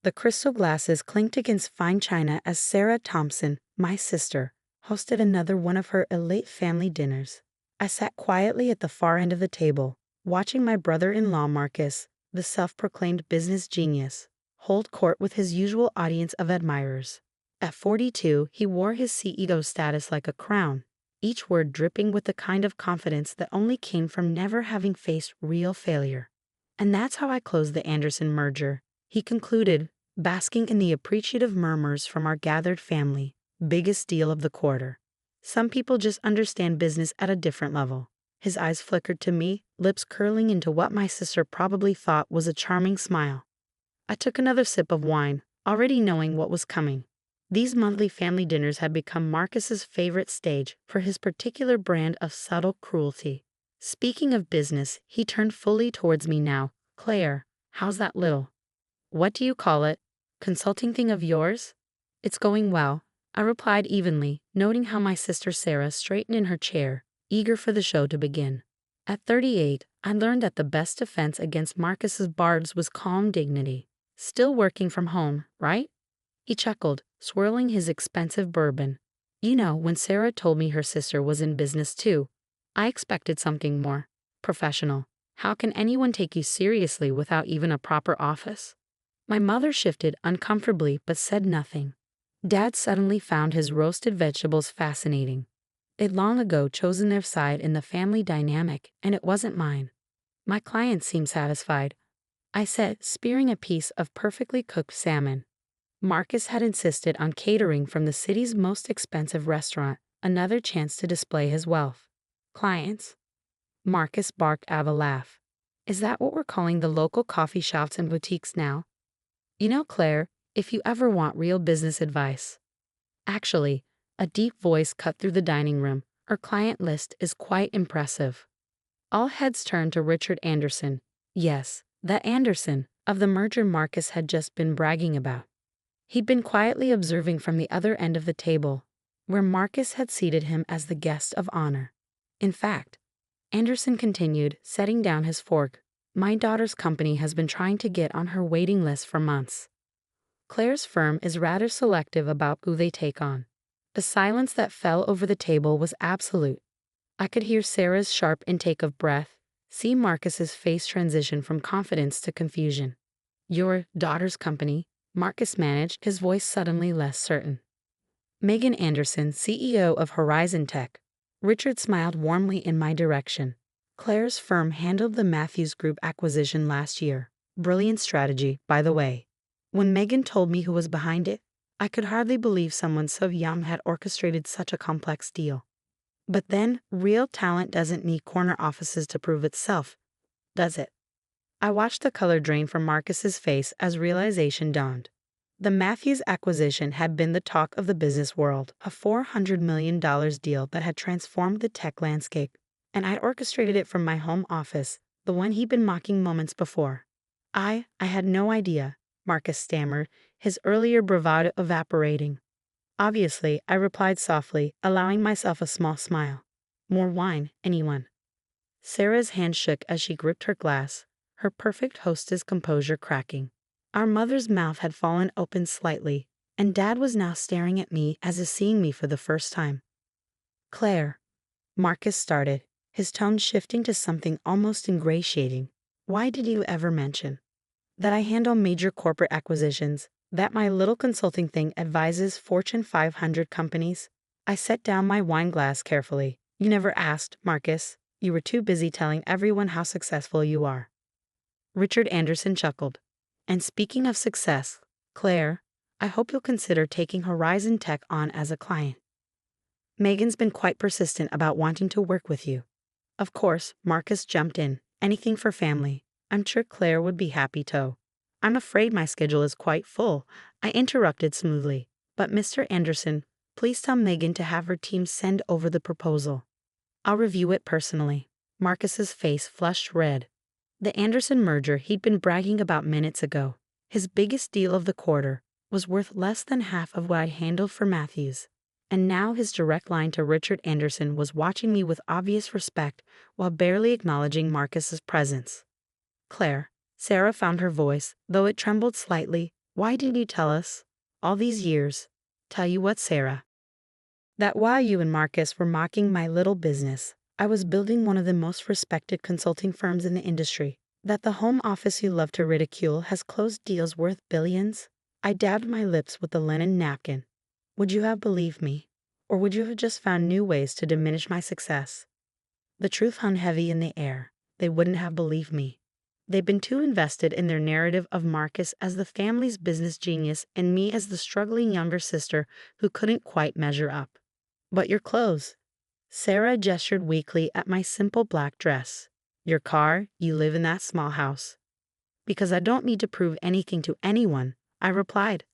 The crystal glasses clinked against fine china as Sarah Thompson, my sister, hosted another one of her elite family dinners. I sat quietly at the far end of the table, watching my brother-in-law Marcus, the self-proclaimed business genius, hold court with his usual audience of admirers. At 42, he wore his CEO status like a crown, each word dripping with the kind of confidence that only came from never having faced real failure. And that's how I closed the Anderson merger, he concluded, basking in the appreciative murmurs from our gathered family. Biggest deal of the quarter. Some people just understand business at a different level. His eyes flickered to me, lips curling into what my sister probably thought was a charming smile. I took another sip of wine, already knowing what was coming. These monthly family dinners had become Marcus's favorite stage for his particular brand of subtle cruelty. Speaking of business, he turned fully towards me now. Claire, how's that little, what do you call it, consulting thing of yours? It's going well, I replied evenly, noting how my sister Sarah straightened in her chair, eager for the show to begin. At 38, I learned that the best defense against Marcus's barbs was calm dignity. Still working from home, right? He chuckled, swirling his expensive bourbon. You know, when Sarah told me her sister was in business too, I expected something more professional. How can anyone take you seriously without even a proper office? My mother shifted uncomfortably but said nothing. Dad suddenly found his roasted vegetables fascinating. They'd long ago chosen their side in the family dynamic, and it wasn't mine. My clients seemed satisfied, I said, spearing a piece of perfectly cooked salmon. Marcus had insisted on catering from the city's most expensive restaurant, another chance to display his wealth. Clients? Marcus barked out of a laugh. Is that what we're calling the local coffee shops and boutiques now? You know, Claire, if you ever want real business advice. Actually, a deep voice cut through the dining room. Our client list is quite impressive. All heads turned to Richard Anderson. Yes, that Anderson, of the merger Marcus had just been bragging about. He'd been quietly observing from the other end of the table, where Marcus had seated him as the guest of honor. In fact, Anderson continued, setting down his fork, my daughter's company has been trying to get on her waiting list for months. Claire's firm is rather selective about who they take on. The silence that fell over the table was absolute. I could hear Sarah's sharp intake of breath, see Marcus's face transition from confidence to confusion. Your daughter's company, Marcus managed, his voice suddenly less certain. Megan Anderson, CEO of Horizon Tech. Richard smiled warmly in my direction. Claire's firm handled the Matthews Group acquisition last year. Brilliant strategy, by the way. When Megan told me who was behind it, I could hardly believe someone so young had orchestrated such a complex deal. But then, real talent doesn't need corner offices to prove itself, does it? I watched the color drain from Marcus's face as realization dawned. The Matthews acquisition had been the talk of the business world, a $400 million deal that had transformed the tech landscape, and I'd orchestrated it from my home office, the one he'd been mocking moments before. I had no idea, Marcus stammered, his earlier bravado evaporating. Obviously, I replied softly, allowing myself a small smile. More wine, anyone? Sarah's hand shook as she gripped her glass, her perfect hostess composure cracking. Our mother's mouth had fallen open slightly, and Dad was now staring at me as if seeing me for the first time. Claire, Marcus started, his tone shifting to something almost ingratiating. Why did you ever mention that I handle major corporate acquisitions, that my little consulting thing advises Fortune 500 companies? I set down my wine glass carefully. You never asked, Marcus. You were too busy telling everyone how successful you are. Richard Anderson chuckled. And speaking of success, Claire, I hope you'll consider taking Horizon Tech on as a client. Megan's been quite persistent about wanting to work with you. Of course, Marcus jumped in. Anything for family. I'm sure Claire would be happy to. I'm afraid my schedule is quite full, I interrupted smoothly. But Mr. Anderson, please tell Megan to have her team send over the proposal. I'll review it personally. Marcus's face flushed red. The Anderson merger he'd been bragging about minutes ago, his biggest deal of the quarter, was worth less than half of what I handled for Matthews. And now his direct line to Richard Anderson was watching me with obvious respect while barely acknowledging Marcus's presence. Claire, Sarah found her voice, though it trembled slightly, Why didn't you tell us? All these years. Tell you what, Sarah. That while you and Marcus were mocking my little business, I was building one of the most respected consulting firms in the industry. That the home office you love to ridicule has closed deals worth billions? I dabbed my lips with the linen napkin. Would you have believed me? Or would you have just found new ways to diminish my success? The truth hung heavy in the air. They wouldn't have believed me. They'd been too invested in their narrative of Marcus as the family's business genius and me as the struggling younger sister who couldn't quite measure up. But your clothes. Sarah gestured weakly at my simple black dress. Your car, you live in that small house. Because I don't need to prove anything to anyone, I replied.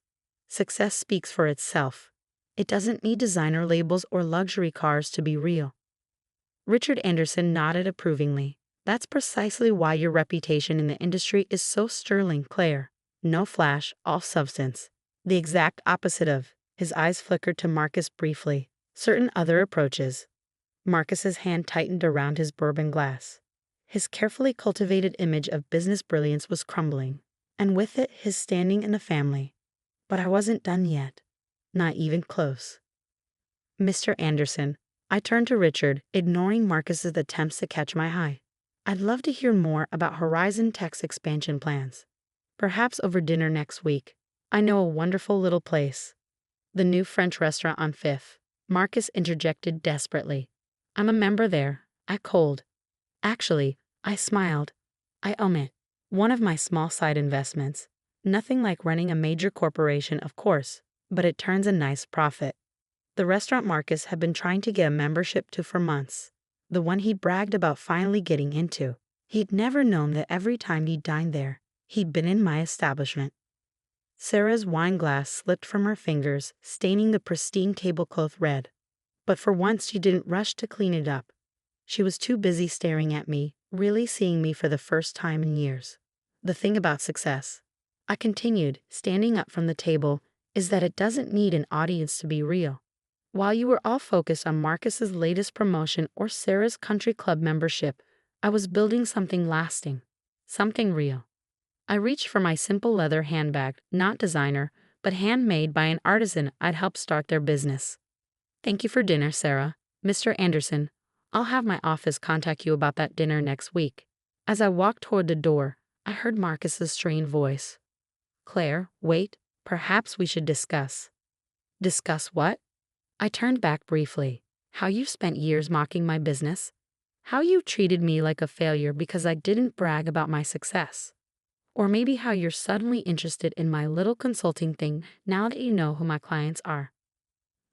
Success speaks for itself. It doesn't need designer labels or luxury cars to be real. Richard Anderson nodded approvingly. That's precisely why your reputation in the industry is so sterling, Claire. No flash, all substance. The exact opposite of. His eyes flickered to Marcus briefly. Certain other approaches. Marcus's hand tightened around his bourbon glass. His carefully cultivated image of business brilliance was crumbling, and with it his standing in the family. But I wasn't done yet. Not even close. Mr. Anderson, I turned to Richard, ignoring Marcus's attempts to catch my eye. I'd love to hear more about Horizon Tech's expansion plans. Perhaps over dinner next week. I know a wonderful little place. The new French restaurant on Fifth. Marcus interjected desperately. I'm a member there. I cold. Actually, I smiled. I own it. One of my small side investments. Nothing like running a major corporation, of course, but it turns a nice profit. The restaurant Marcus had been trying to get a membership to for months. The one he bragged about finally getting into. He'd never known that every time he dined there, he'd been in my establishment. Sarah's wine glass slipped from her fingers, staining the pristine tablecloth red. But for once she didn't rush to clean it up. She was too busy staring at me, really seeing me for the first time in years. The thing about success, I continued, standing up from the table, is that it doesn't need an audience to be real. While you were all focused on Marcus's latest promotion or Sarah's country club membership, I was building something lasting, something real. I reached for my simple leather handbag, not designer, but handmade by an artisan I'd helped start their business. Thank you for dinner, Sarah. Mr. Anderson, I'll have my office contact you about that dinner next week. As I walked toward the door, I heard Marcus's strained voice. Claire, wait, perhaps we should discuss. Discuss what? I turned back briefly. How you spent years mocking my business? How you treated me like a failure because I didn't brag about my success? Or maybe how you're suddenly interested in my little consulting thing now that you know who my clients are.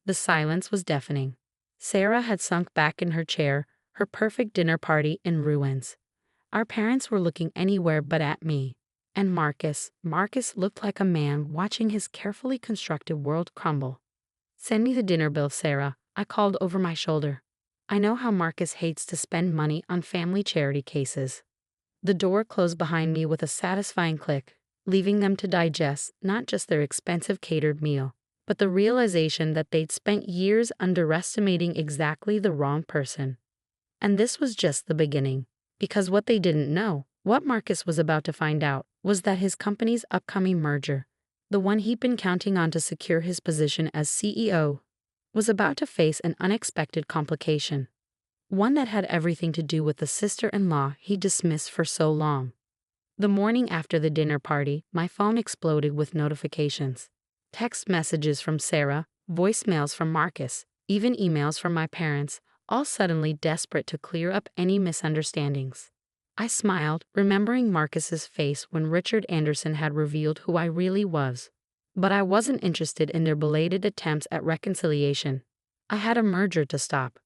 The silence was deafening. Sarah had sunk back in her chair, her perfect dinner party in ruins. Our parents were looking anywhere but at me. And Marcus looked like a man watching his carefully constructed world crumble. Send me the dinner bill, Sarah, I called over my shoulder. I know how Marcus hates to spend money on family charity cases. The door closed behind me with a satisfying click, leaving them to digest not just their expensive catered meal, but the realization that they'd spent years underestimating exactly the wrong person. And this was just the beginning, because what they didn't know, what Marcus was about to find out, was that his company's upcoming merger, the one he'd been counting on to secure his position as CEO, was about to face an unexpected complication. One that had everything to do with the sister-in-law he dismissed for so long. The morning after the dinner party, my phone exploded with notifications. Text messages from Sarah, voicemails from Marcus, even emails from my parents, all suddenly desperate to clear up any misunderstandings. I smiled, remembering Marcus's face when Richard Anderson had revealed who I really was. But I wasn't interested in their belated attempts at reconciliation. I had a merger to stop.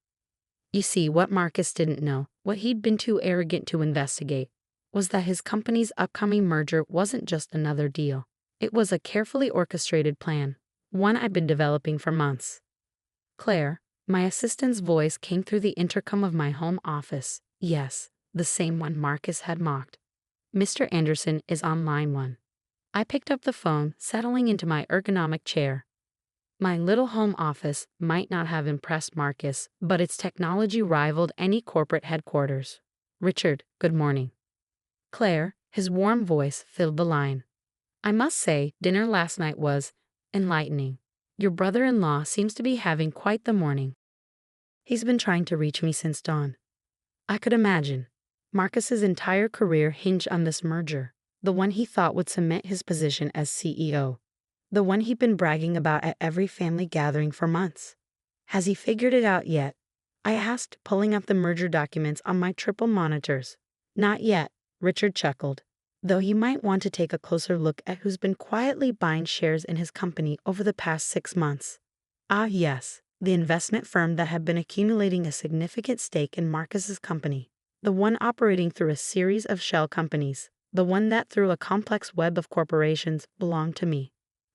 You see, what Marcus didn't know, what he'd been too arrogant to investigate, was that his company's upcoming merger wasn't just another deal. It was a carefully orchestrated plan, one I'd been developing for months. Claire, my assistant's voice came through the intercom of my home office. Yes, the same one Marcus had mocked. Mr. Anderson is on line 1. I picked up the phone, settling into my ergonomic chair. My little home office might not have impressed Marcus, but its technology rivaled any corporate headquarters. Richard, good morning. Claire, his warm voice filled the line. I must say, dinner last night was enlightening. Your brother-in-law seems to be having quite the morning. He's been trying to reach me since dawn. I could imagine. Marcus's entire career hinged on this merger, the one he thought would cement his position as CEO, the one he'd been bragging about at every family gathering for months. Has he figured it out yet? I asked, pulling up the merger documents on my triple monitors. Not yet, Richard chuckled, though he might want to take a closer look at who's been quietly buying shares in his company over the past 6 months. Ah, yes, the investment firm that had been accumulating a significant stake in Marcus's company, the one operating through a series of shell companies, the one that through a complex web of corporations belonged to me.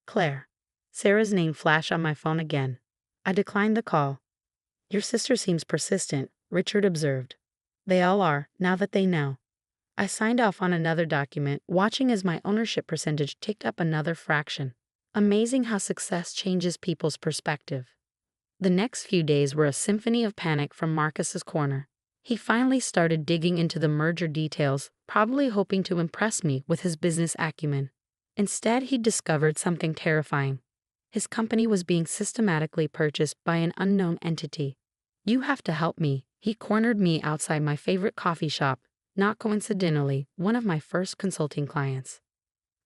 Claire. Sarah's name flashed on my phone again. I declined the call. Your sister seems persistent, Richard observed. They all are, now that they know. I signed off on another document, watching as my ownership percentage ticked up another fraction. Amazing how success changes people's perspective. The next few days were a symphony of panic from Marcus's corner. He finally started digging into the merger details, probably hoping to impress me with his business acumen. Instead, he discovered something terrifying. His company was being systematically purchased by an unknown entity. You have to help me. He cornered me outside my favorite coffee shop, not coincidentally, one of my first consulting clients.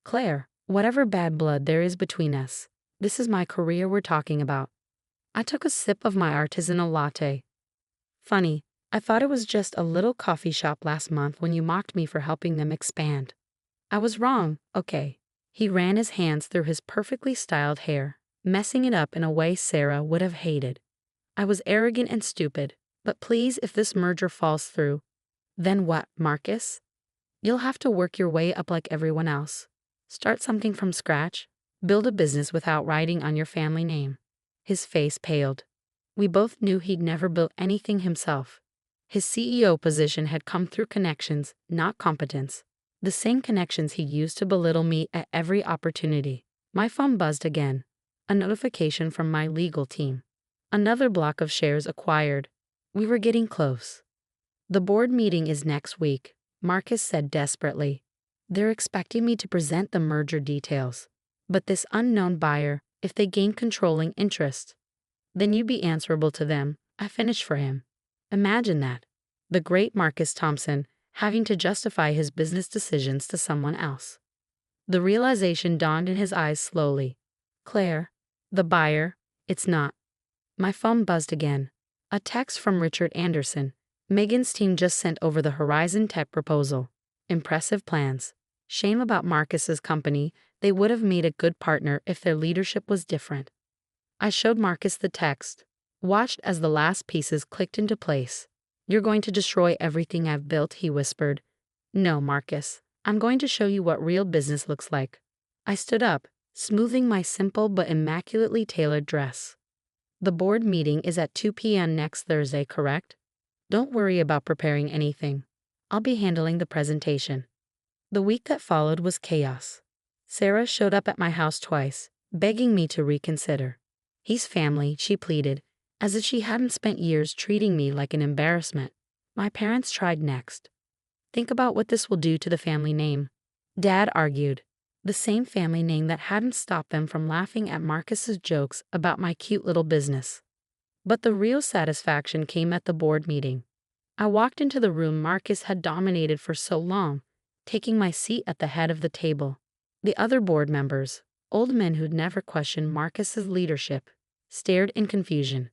Claire, whatever bad blood there is between us, this is my career we're talking about. I took a sip of my artisanal latte. Funny, I thought it was just a little coffee shop last month when you mocked me for helping them expand. I was wrong, okay. He ran his hands through his perfectly styled hair, messing it up in a way Sarah would have hated. I was arrogant and stupid, but please, if this merger falls through, then what, Marcus? You'll have to work your way up like everyone else. Start something from scratch. Build a business without writing on your family name. His face paled. We both knew he'd never built anything himself. His CEO position had come through connections, not competence. The same connections he used to belittle me at every opportunity. My phone buzzed again. A notification from my legal team. Another block of shares acquired. We were getting close. The board meeting is next week, Marcus said desperately. They're expecting me to present the merger details. But this unknown buyer, if they gain controlling interest, then you'd be answerable to them. I finished for him. Imagine that. The great Marcus Thompson having to justify his business decisions to someone else. The realization dawned in his eyes slowly. Claire, the buyer, it's not. My phone buzzed again. A text from Richard Anderson. Megan's team just sent over the Horizon Tech proposal. Impressive plans. Shame about Marcus's company. They would have made a good partner if their leadership was different. I showed Marcus the text, watched as the last pieces clicked into place. You're going to destroy everything I've built, he whispered. No, Marcus, I'm going to show you what real business looks like. I stood up, smoothing my simple but immaculately tailored dress. The board meeting is at 2 p.m. next Thursday, correct? Don't worry about preparing anything. I'll be handling the presentation. The week that followed was chaos. Sarah showed up at my house twice, begging me to reconsider. He's family, she pleaded, as if she hadn't spent years treating me like an embarrassment. My parents tried next. Think about what this will do to the family name. Dad argued. The same family name that hadn't stopped them from laughing at Marcus's jokes about my cute little business. But the real satisfaction came at the board meeting. I walked into the room Marcus had dominated for so long, taking my seat at the head of the table. The other board members, old men who'd never questioned Marcus's leadership, stared in confusion.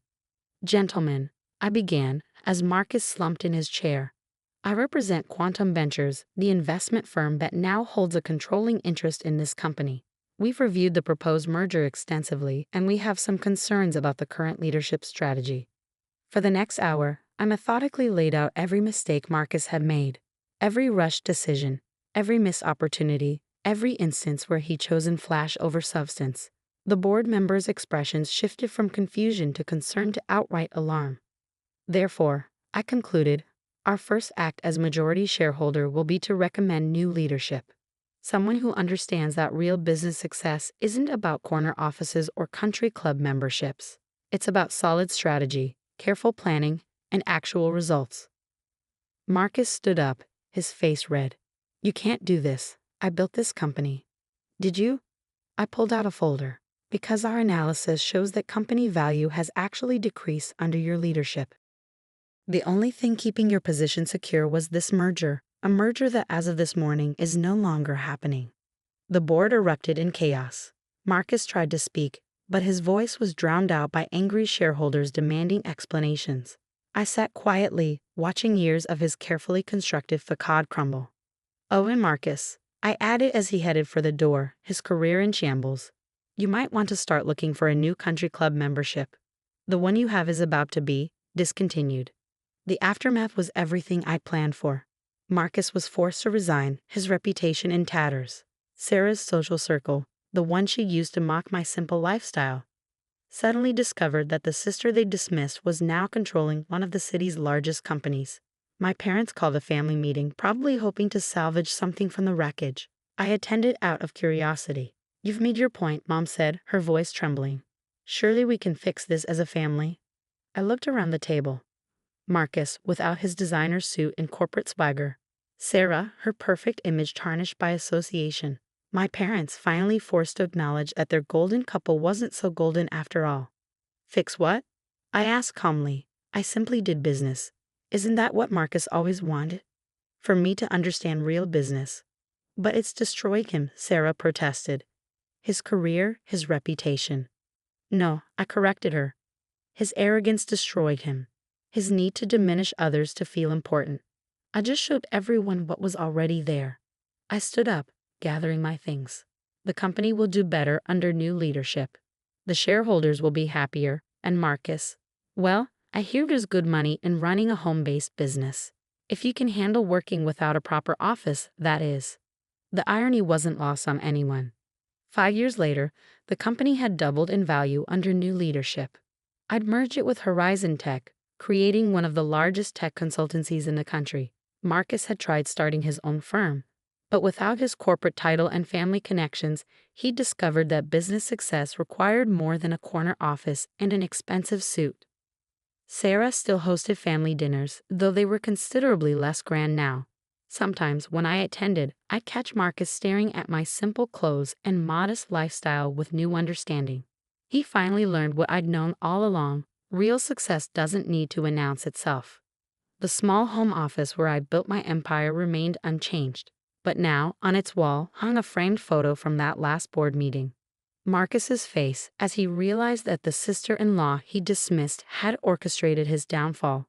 Gentlemen, I began, as Marcus slumped in his chair. I represent Quantum Ventures, the investment firm that now holds a controlling interest in this company. We've reviewed the proposed merger extensively, and we have some concerns about the current leadership strategy. For the next hour, I methodically laid out every mistake Marcus had made, every rushed decision, every missed opportunity, every instance where he chosen flash over substance. The board members' expressions shifted from confusion to concern to outright alarm. Therefore, I concluded, our first act as majority shareholder will be to recommend new leadership. Someone who understands that real business success isn't about corner offices or country club memberships. It's about solid strategy, careful planning, and actual results. Marcus stood up, his face red. You can't do this. I built this company. Did you? I pulled out a folder. Because our analysis shows that company value has actually decreased under your leadership. The only thing keeping your position secure was this merger, a merger that as of this morning is no longer happening. The board erupted in chaos. Marcus tried to speak, but his voice was drowned out by angry shareholders demanding explanations. I sat quietly, watching years of his carefully constructed facade crumble. Oh, and Marcus, I added as he headed for the door, his career in shambles. You might want to start looking for a new country club membership. The one you have is about to be discontinued. The aftermath was everything I'd planned for. Marcus was forced to resign, his reputation in tatters. Sarah's social circle, the one she used to mock my simple lifestyle, suddenly discovered that the sister they dismissed was now controlling one of the city's largest companies. My parents called a family meeting, probably hoping to salvage something from the wreckage. I attended out of curiosity. You've made your point, Mom said, her voice trembling. Surely we can fix this as a family. I looked around the table. Marcus, without his designer suit and corporate swagger. Sarah, her perfect image tarnished by association. My parents finally forced to acknowledge that their golden couple wasn't so golden after all. Fix what? I asked calmly. I simply did business. Isn't that what Marcus always wanted? For me to understand real business. But it's destroyed him, Sarah protested. His career, his reputation. No, I corrected her. His arrogance destroyed him. His need to diminish others to feel important. I just showed everyone what was already there. I stood up, gathering my things. The company will do better under new leadership. The shareholders will be happier, and Marcus, well, I hear there's good money in running a home-based business. If you can handle working without a proper office, that is. The irony wasn't lost on anyone. 5 years later, the company had doubled in value under new leadership. I'd merged it with Horizon Tech, creating one of the largest tech consultancies in the country. Marcus had tried starting his own firm, but without his corporate title and family connections, he discovered that business success required more than a corner office and an expensive suit. Sarah still hosted family dinners, though they were considerably less grand now. Sometimes, when I attended, I'd catch Marcus staring at my simple clothes and modest lifestyle with new understanding. He finally learned what I'd known all along: real success doesn't need to announce itself. The small home office where I built my empire remained unchanged, but now, on its wall, hung a framed photo from that last board meeting. Marcus's face, as he realized that the sister-in-law he dismissed had orchestrated his downfall,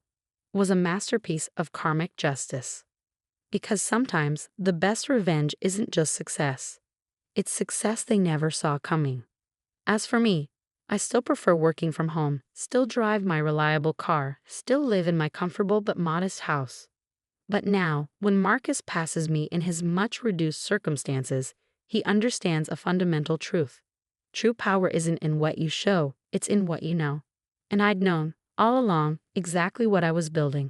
was a masterpiece of karmic justice. Because sometimes the best revenge isn't just success. It's success they never saw coming. As for me, I still prefer working from home, still drive my reliable car, still live in my comfortable but modest house. But now, when Marcus passes me in his much reduced circumstances, he understands a fundamental truth. True power isn't in what you show, it's in what you know. And I'd known, all along, exactly what I was building.